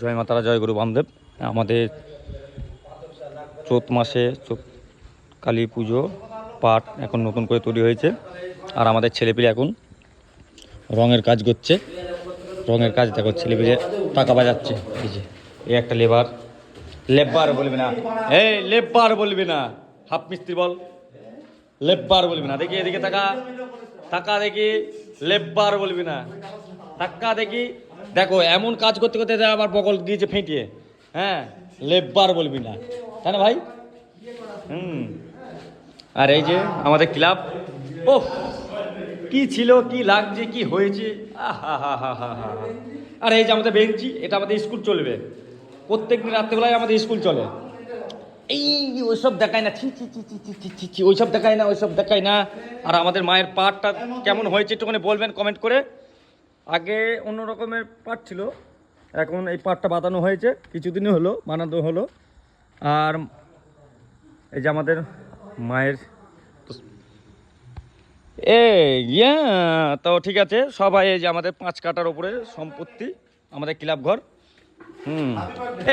জয় মাতারা, জয় গুরু বামদেব। আমাদের চৈত মাসে কালী পুজো পাঠ এখন নতুন করে তৈরি হয়েছে, আর আমাদের ছেলেপিলে এখন রঙের কাজ করছে। রঙের কাজ দেখো, ছেলেপিলে টাকা বাজাচ্ছে। এই যে এই একটা লেবার বলবি না, এই লেবার বলবি না, হাফ মিস্ত্রি বল, লেবার বলবি না। দেখি এদিকে টাকা টাকা দেখি, লেবার বলবি না, টাকা দেখি। দেখো এমন কাজ করতে করতে আবার বগল দিয়েছে ফেটিয়ে। হ্যাঁ, লেবার বলবি না, তাই না ভাই? আর এই যে আমাদের ক্লাব, ও কি ছিল, কি লাগছে, কি হয়েছে, আর এই যে আমাদের বেঞ্চি, এটা আমাদের স্কুল চলবে। প্রত্যেকদিন রাত্রেবেলায় আমাদের স্কুল চলে। এই ওইসব দেখায় না, ছি ছি ছি ছি ছি ছি ছি ছি, ওইসব দেখায় না, ওইসব দেখায় না। আর আমাদের মায়ের পাঠটা কেমন হয়েছে একটুখানি বলবেন কমেন্ট করে। আগে অন্য রকমের পাঠ ছিল, এখন এই পাঠটা বাঁধানো হয়েছে, কিছুদিনই হলো বানানো হলো। আর এই যে আমাদের মায়ের তো ঠিক আছে সবাই, এই যে আমাদের 5 কাঠার ওপরে সম্পত্তি, আমাদের ক্লাব ঘর।